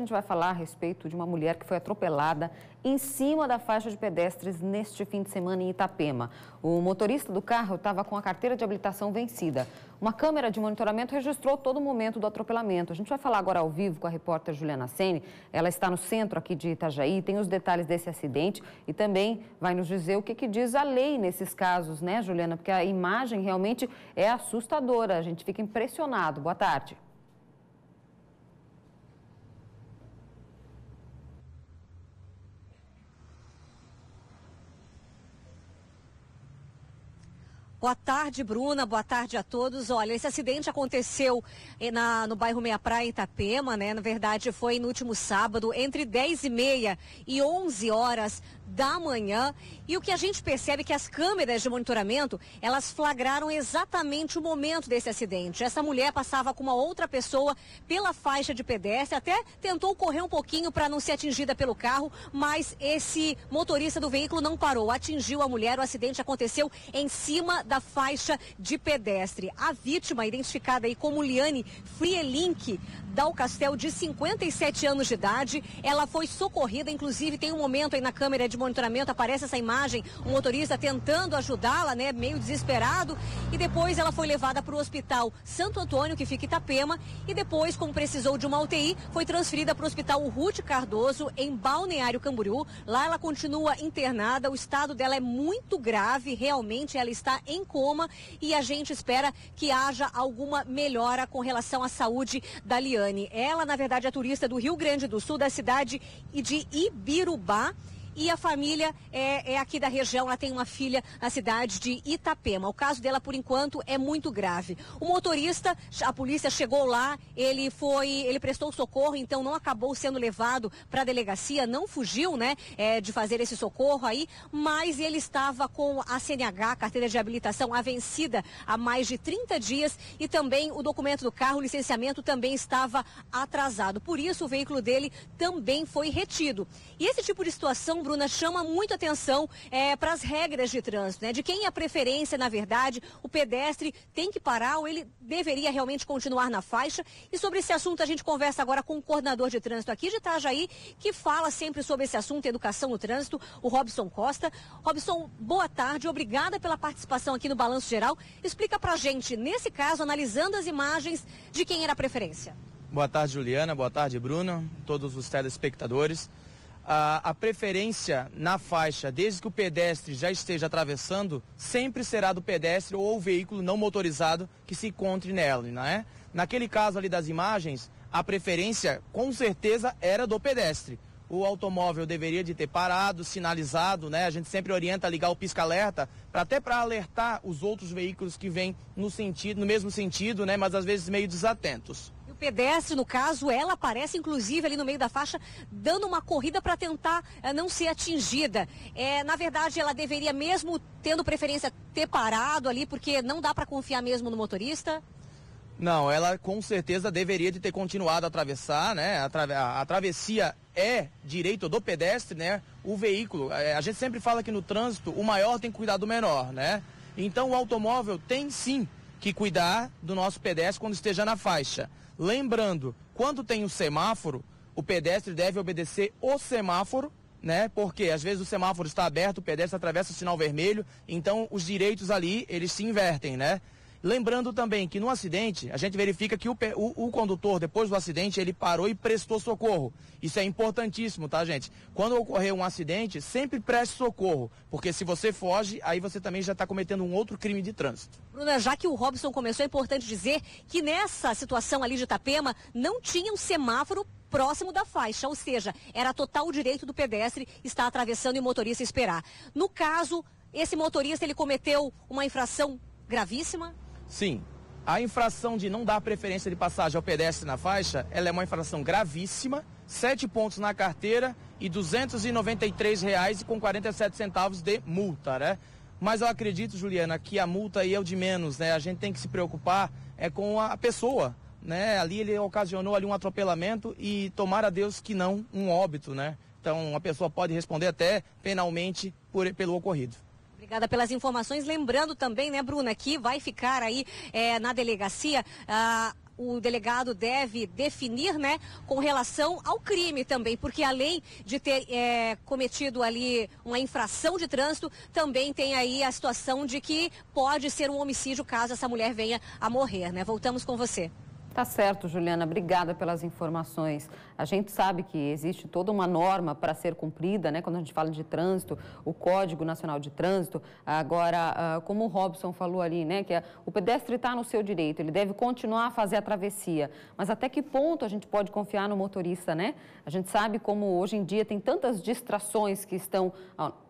gente vai falar a respeito de uma mulher que foi atropelada em cima da faixa de pedestres neste fim de semana em Itapema. O motorista do carro estava com a carteira de habilitação vencida. Uma câmera de monitoramento registrou todo o momento do atropelamento. A gente vai falar agora ao vivo com a repórter Juliana Sene. Ela está no centro aqui de Itajaí, tem os detalhes desse acidente e também vai nos dizer o que diz a lei nesses casos, né, Juliana? Porque a imagem realmente é assustadora, a gente fica impressionado. Boa tarde. Boa tarde, Bruna. Boa tarde a todos. Olha, esse acidente aconteceu no bairro Meia Praia, em Itapema, né? Na verdade, foi no último sábado, entre 10h30 e 11 horas da manhã. E o que a gente percebe é que as câmeras de monitoramento, elas flagraram exatamente o momento desse acidente. Essa mulher passava com uma outra pessoa pela faixa de pedestre, até tentou correr um pouquinho para não ser atingida pelo carro, mas esse motorista do veículo não parou, atingiu a mulher. O acidente aconteceu em cima da faixa de pedestre. A vítima, identificada aí como Liane Frielink Dalcastel, de 57 anos de idade, ela foi socorrida, inclusive tem um momento aí na câmera de monitoramento, aparece essa imagem, o motorista tentando ajudá-la, né, meio desesperado, e depois ela foi levada para o Hospital Santo Antônio, que fica em Itapema, e depois, como precisou de uma UTI, foi transferida para o Hospital Ruth Cardoso, em Balneário Camboriú. Lá ela continua internada, o estado dela é muito grave, realmente ela está em coma, e a gente espera que haja alguma melhora com relação à saúde da Liane. Ela, na verdade, é turista do Rio Grande do Sul, da cidade de Ibirubá. E a família é aqui da região, ela tem uma filha na cidade de Itapema. O caso dela, por enquanto, é muito grave. O motorista, a polícia chegou lá, ele prestou socorro, então não acabou sendo levado para a delegacia, não fugiu, né, de fazer esse socorro aí, mas ele estava com a CNH, carteira de habilitação, a vencida há mais de 30 dias, e também o documento do carro, o licenciamento, também estava atrasado. Por isso, o veículo dele também foi retido. E esse tipo de situação, Bruna, chama muito atenção para as regras de trânsito, né? De quem é a preferência, na verdade, o pedestre tem que parar ou ele deveria realmente continuar na faixa. E sobre esse assunto a gente conversa agora com o coordenador de trânsito aqui de Itajaí, que fala sempre sobre esse assunto, educação no trânsito, o Robson Costa. Robson, boa tarde, obrigada pela participação aqui no Balanço Geral. Explica pra gente, nesse caso, analisando as imagens, de quem era a preferência. Boa tarde, Juliana, boa tarde, Bruno, todos os telespectadores. A preferência na faixa, desde que o pedestre já esteja atravessando, sempre será do pedestre ou o veículo não motorizado que se encontre nela, não é? Naquele caso ali das imagens, a preferência com certeza era do pedestre. O automóvel deveria de ter parado, sinalizado, né? A gente sempre orienta a ligar o pisca-alerta, até para alertar os outros veículos que vêm no mesmo sentido, né? Mas às vezes meio desatentos. O pedestre, no caso, ela aparece inclusive ali no meio da faixa, dando uma corrida para tentar não ser atingida. Na verdade, ela deveria, mesmo tendo preferência, ter parado ali, porque não dá para confiar mesmo no motorista? Não, ela com certeza deveria de ter continuado a atravessar, né? A travessia é direito do pedestre, né? O veículo, a gente sempre fala que no trânsito o maior tem que cuidar do menor, né? Então o automóvel tem sim que cuidar do nosso pedestre quando esteja na faixa. Lembrando, quando tem o semáforo, o pedestre deve obedecer o semáforo, né? Porque às vezes o semáforo está aberto, o pedestre atravessa o sinal vermelho, então os direitos ali, eles se invertem, né? Lembrando também que no acidente, a gente verifica que o condutor, depois do acidente, ele parou e prestou socorro. Isso é importantíssimo, tá, gente? Quando ocorrer um acidente, sempre preste socorro, porque se você foge, aí você também já está cometendo um outro crime de trânsito. Bruna, já que o Robson começou, é importante dizer que nessa situação ali de Itapema, não tinha um semáforo próximo da faixa, ou seja, era total direito do pedestre estar atravessando e o motorista esperar. No caso, esse motorista, ele cometeu uma infração gravíssima? Sim, a infração de não dar preferência de passagem ao pedestre na faixa, ela é uma infração gravíssima, 7 pontos na carteira e R$ 293,47 de multa, né? Mas eu acredito, Juliana, que a multa aí é o de menos, né? A gente tem que se preocupar com a pessoa, né? Ali ele ocasionou ali um atropelamento e tomara a Deus que não um óbito, né? Então a pessoa pode responder até penalmente pelo ocorrido. Obrigada pelas informações. Lembrando também, né, Bruna, que vai ficar aí na delegacia o delegado deve definir, né, com relação ao crime também, porque além de ter cometido ali uma infração de trânsito, também tem aí a situação de que pode ser um homicídio caso essa mulher venha a morrer, né? Voltamos com você. Tá certo, Juliana. Obrigada pelas informações. A gente sabe que existe toda uma norma para ser cumprida, né? Quando a gente fala de trânsito, o Código Nacional de Trânsito. Agora, como o Robson falou ali, né? Que o pedestre está no seu direito, ele deve continuar a fazer a travessia. Mas até que ponto a gente pode confiar no motorista, né? A gente sabe como hoje em dia tem tantas distrações que estão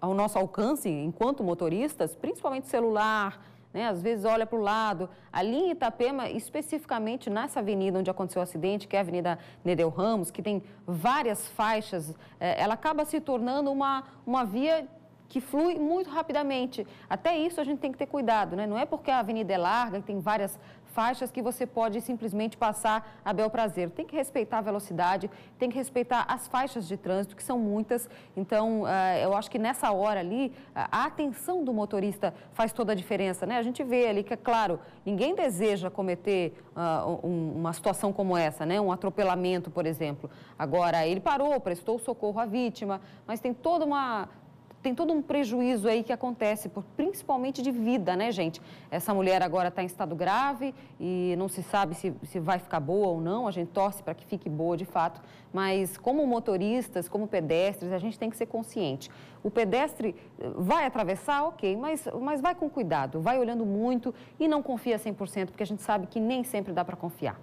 ao nosso alcance enquanto motoristas, principalmente celular, né? Às vezes olha para o lado. Ali em Itapema, especificamente nessa avenida onde aconteceu o acidente, que é a Avenida Nereu Ramos, que tem várias faixas, ela acaba se tornando uma via que flui muito rapidamente. Até isso a gente tem que ter cuidado, né? Não é porque a avenida é larga e tem várias faixas que você pode simplesmente passar a bel prazer. Tem que respeitar a velocidade, tem que respeitar as faixas de trânsito, que são muitas. Então, eu acho que nessa hora ali, a atenção do motorista faz toda a diferença, né? A gente vê ali que, é claro, ninguém deseja cometer uma situação como essa, né? Um atropelamento, por exemplo. Agora, ele parou, prestou socorro à vítima, mas tem todo um prejuízo aí que acontece, principalmente de vida, né, gente? Essa mulher agora está em estado grave e não se sabe se vai ficar boa ou não. A gente torce para que fique boa de fato, mas como motoristas, como pedestres, a gente tem que ser consciente. O pedestre vai atravessar, ok, mas vai com cuidado, vai olhando muito e não confia 100%, porque a gente sabe que nem sempre dá para confiar.